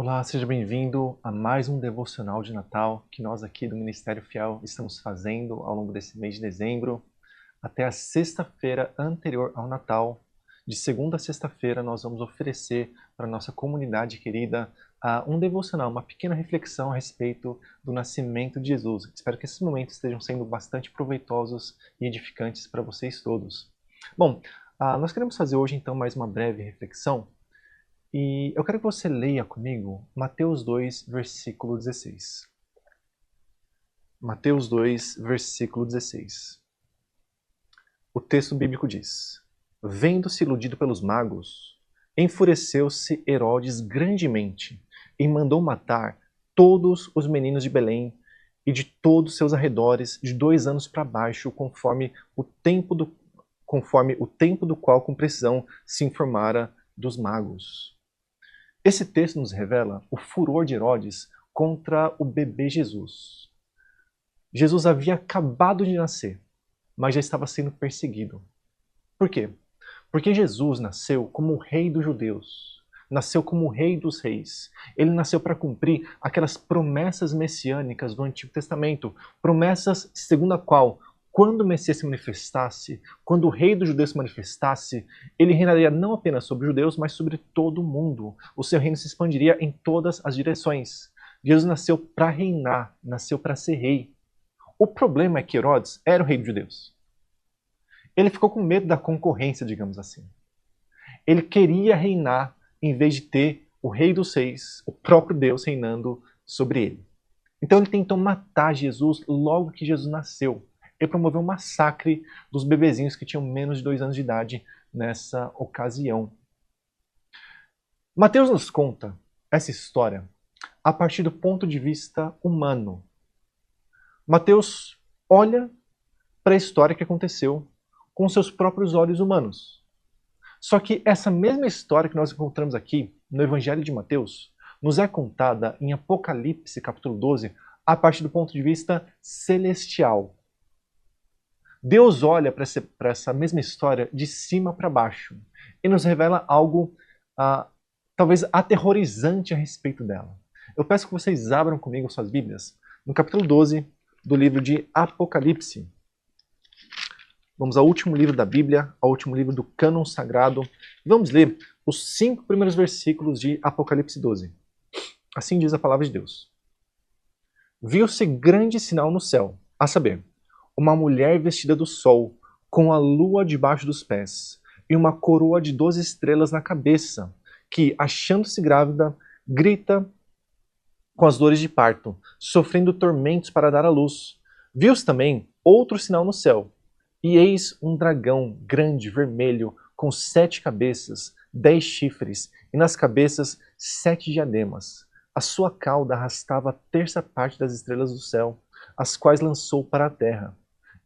Olá, seja bem-vindo a mais um devocional de Natal que nós aqui do Ministério Fiel estamos fazendo ao longo desse mês de dezembro até a sexta-feira anterior ao Natal. De segunda a sexta-feira nós vamos oferecer para a nossa comunidade querida um devocional, uma pequena reflexão a respeito do nascimento de Jesus. Espero que esses momentos estejam sendo bastante proveitosos e edificantes para vocês todos. Bom, nós queremos fazer hoje então mais uma breve reflexão. E eu quero que você leia comigo Mateus 2, versículo 16. Mateus 2, versículo 16. O texto bíblico diz: Vendo-se iludido pelos magos, enfureceu-se Herodes grandemente e mandou matar todos os meninos de Belém e de todos seus arredores de 2 anos para baixo, conforme o tempo do qual com precisão se informara dos magos. Esse texto nos revela o furor de Herodes contra o bebê Jesus. Jesus havia acabado de nascer, mas já estava sendo perseguido. Por quê? Porque Jesus nasceu como o rei dos judeus, nasceu como o rei dos reis. Ele nasceu para cumprir aquelas promessas messiânicas do Antigo Testamento, promessas segundo a qual, quando o Messias se manifestasse, quando o rei dos judeus se manifestasse, ele reinaria não apenas sobre os judeus, mas sobre todo o mundo. O seu reino se expandiria em todas as direções. Jesus nasceu para reinar, nasceu para ser rei. O problema é que Herodes era o rei dos judeus. Ele ficou com medo da concorrência, digamos assim. Ele queria reinar em vez de ter o rei dos reis, o próprio Deus, reinando sobre ele. Então ele tentou matar Jesus logo que Jesus nasceu. Ele promoveu um massacre dos bebezinhos que tinham menos de 2 anos de idade nessa ocasião. Mateus nos conta essa história a partir do ponto de vista humano. Mateus olha para a história que aconteceu com seus próprios olhos humanos. Só que essa mesma história que nós encontramos aqui no Evangelho de Mateus nos é contada em Apocalipse, capítulo 12, a partir do ponto de vista celestial. Deus olha para essa mesma história de cima para baixo e nos revela algo talvez aterrorizante a respeito dela. Eu peço que vocês abram comigo suas Bíblias no capítulo 12 do livro de Apocalipse. Vamos ao último livro da Bíblia, ao último livro do cânon sagrado. Vamos ler os 5 primeiros versículos de Apocalipse 12. Assim diz a palavra de Deus. Viu-se grande sinal no céu, a saber, uma mulher vestida do sol, com a lua debaixo dos pés, e uma coroa de 12 estrelas na cabeça, que, achando-se grávida, grita com as dores de parto, sofrendo tormentos para dar à luz. Viu-se também outro sinal no céu, e eis um dragão grande, vermelho, com 7 cabeças, 10 chifres, e nas cabeças 7 diademas. A sua cauda arrastava a terça parte das estrelas do céu, as quais lançou para a terra.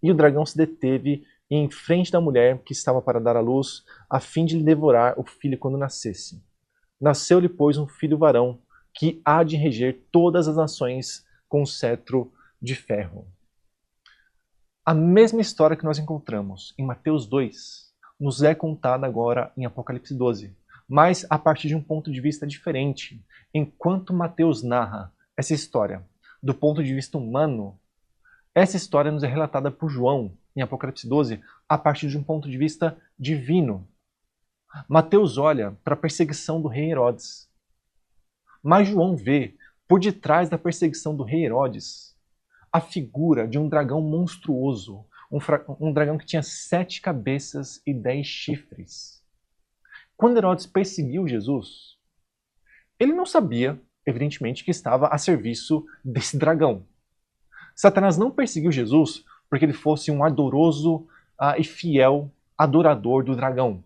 E o dragão se deteve em frente da mulher que estava para dar à luz, a fim de lhe devorar o filho quando nascesse. Nasceu-lhe, pois, um filho varão, que há de reger todas as nações com um cetro de ferro. A mesma história que nós encontramos em Mateus 2 nos é contada agora em Apocalipse 12, mas a partir de um ponto de vista diferente. Enquanto Mateus narra essa história do ponto de vista humano, essa história nos é relatada por João em Apocalipse 12 a partir de um ponto de vista divino. Mateus olha para a perseguição do rei Herodes, mas João vê, por detrás da perseguição do rei Herodes, a figura de um dragão monstruoso, um dragão que tinha 7 cabeças e 10 chifres. Quando Herodes perseguiu Jesus, ele não sabia, evidentemente, que estava a serviço desse dragão. Satanás não perseguiu Jesus porque ele fosse um ardoroso e fiel adorador do dragão,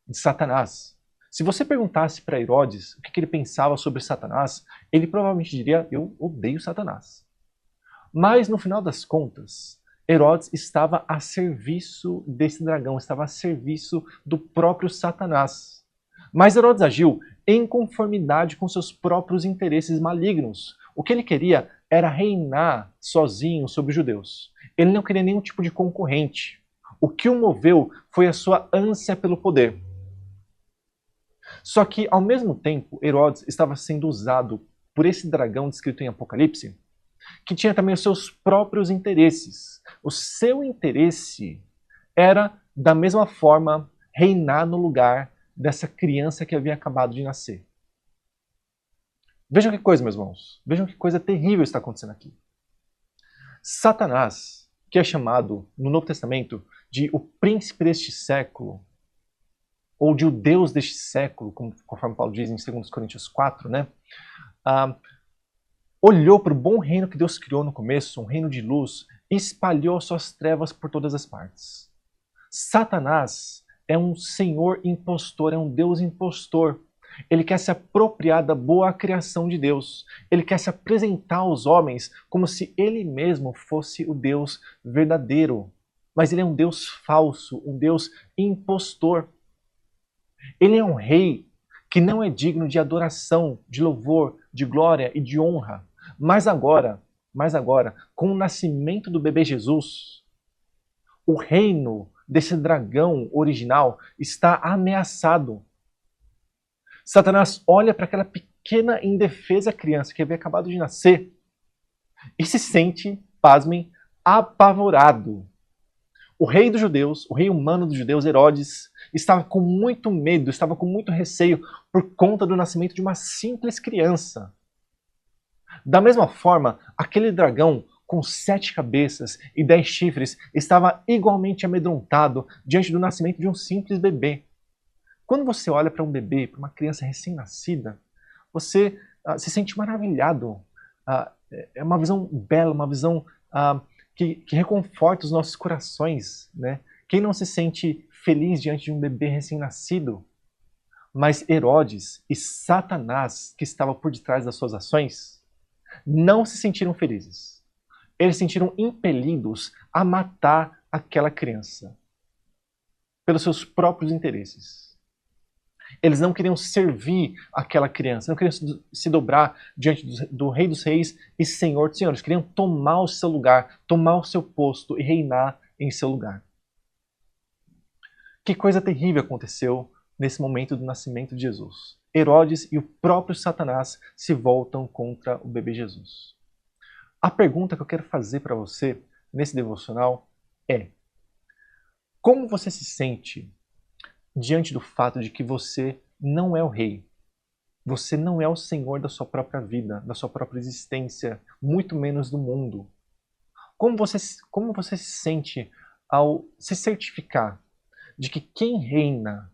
de Satanás. Se você perguntasse para Herodes o que ele pensava sobre Satanás, ele provavelmente diria: eu odeio Satanás. Mas no final das contas, Herodes estava a serviço desse dragão, estava a serviço do próprio Satanás. Mas Herodes agiu em conformidade com seus próprios interesses malignos. O que ele queria era reinar sozinho sobre os judeus. Ele não queria nenhum tipo de concorrente. O que o moveu foi a sua ânsia pelo poder. Só que, ao mesmo tempo, Herodes estava sendo usado por esse dragão descrito em Apocalipse, que tinha também os seus próprios interesses. O seu interesse era, da mesma forma, reinar no lugar dessa criança que havia acabado de nascer. Vejam que coisa, meus irmãos. Vejam que coisa terrível está acontecendo aqui. Satanás, que é chamado no Novo Testamento de o príncipe deste século, ou de o Deus deste século, conforme Paulo diz em 2 Coríntios 4, né? Olhou para o bom reino que Deus criou no começo, um reino de luz, e espalhou suas trevas por todas as partes. Satanás é um senhor impostor, é um Deus impostor. Ele quer se apropriar da boa criação de Deus. Ele quer se apresentar aos homens como se ele mesmo fosse o Deus verdadeiro. Mas ele é um Deus falso, um Deus impostor. Ele é um rei que não é digno de adoração, de louvor, de glória e de honra. Mas agora, com o nascimento do bebê Jesus, o reino desse dragão original está ameaçado. Satanás olha para aquela pequena indefesa criança que havia acabado de nascer e se sente, pasmem, apavorado. O rei dos judeus, o rei humano dos judeus, Herodes, estava com muito medo, estava com muito receio por conta do nascimento de uma simples criança. Da mesma forma, aquele dragão com 7 cabeças e 10 chifres estava igualmente amedrontado diante do nascimento de um simples bebê. Quando você olha para um bebê, para uma criança recém-nascida, você se sente maravilhado. É uma visão bela, uma visão que reconforta os nossos corações, né? Quem não se sente feliz diante de um bebê recém-nascido? Mas Herodes e Satanás, que estava por detrás das suas ações, não se sentiram felizes. Eles se sentiram impelidos a matar aquela criança pelos seus próprios interesses. Eles não queriam servir aquela criança, não queriam se dobrar diante do Rei dos Reis e Senhor dos Senhores. Queriam tomar o seu lugar, tomar o seu posto e reinar em seu lugar. Que coisa terrível aconteceu nesse momento do nascimento de Jesus. Herodes e o próprio Satanás se voltam contra o bebê Jesus. A pergunta que eu quero fazer para você nesse devocional é: como você se sente diante do fato de que você não é o rei? Você não é o senhor da sua própria vida, da sua própria existência, muito menos do mundo. Como você se sente ao se certificar de que quem reina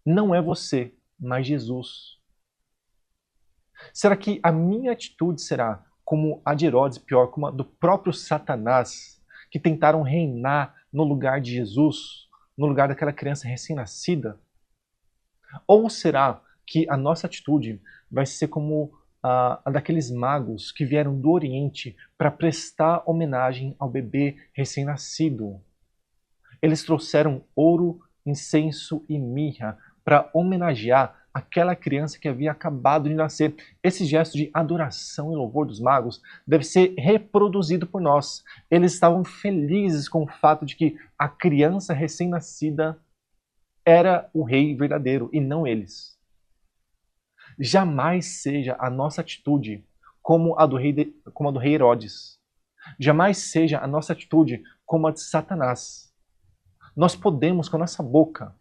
não é você, mas Jesus? Será que a minha atitude será como a de Herodes, pior, como a do próprio Satanás, que tentaram reinar no lugar de Jesus, no lugar daquela criança recém-nascida? Ou será que a nossa atitude vai ser como a daqueles magos que vieram do Oriente para prestar homenagem ao bebê recém-nascido? Eles trouxeram ouro, incenso e mirra para homenagear aquela criança que havia acabado de nascer. Esse gesto de adoração e louvor dos magos deve ser reproduzido por nós. Eles estavam felizes com o fato de que a criança recém-nascida era o rei verdadeiro e não eles. Jamais seja a nossa atitude como a do rei Herodes. Jamais seja a nossa atitude como a de Satanás. Nós podemos, com a nossa boca,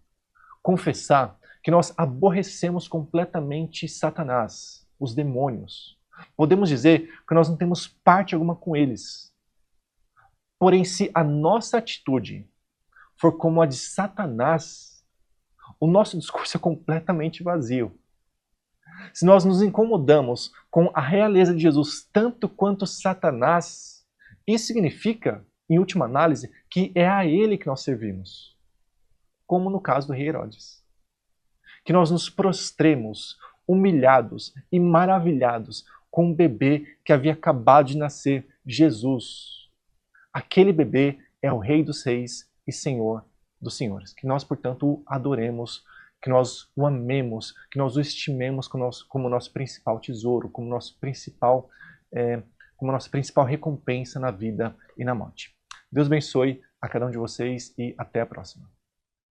confessar que nós aborrecemos completamente Satanás, os demônios. Podemos dizer que nós não temos parte alguma com eles. Porém, se a nossa atitude for como a de Satanás, o nosso discurso é completamente vazio. Se nós nos incomodamos com a realeza de Jesus tanto quanto Satanás, isso significa, em última análise, que é a ele que nós servimos. Como no caso do rei Herodes. Que nós nos prostremos, humilhados e maravilhados com um bebê que havia acabado de nascer, Jesus. Aquele bebê é o Rei dos Reis e Senhor dos Senhores. Que nós, portanto, o adoremos, que nós o amemos, que nós o estimemos como nosso principal tesouro, como nossa principal recompensa na vida e na morte. Deus abençoe a cada um de vocês e até a próxima.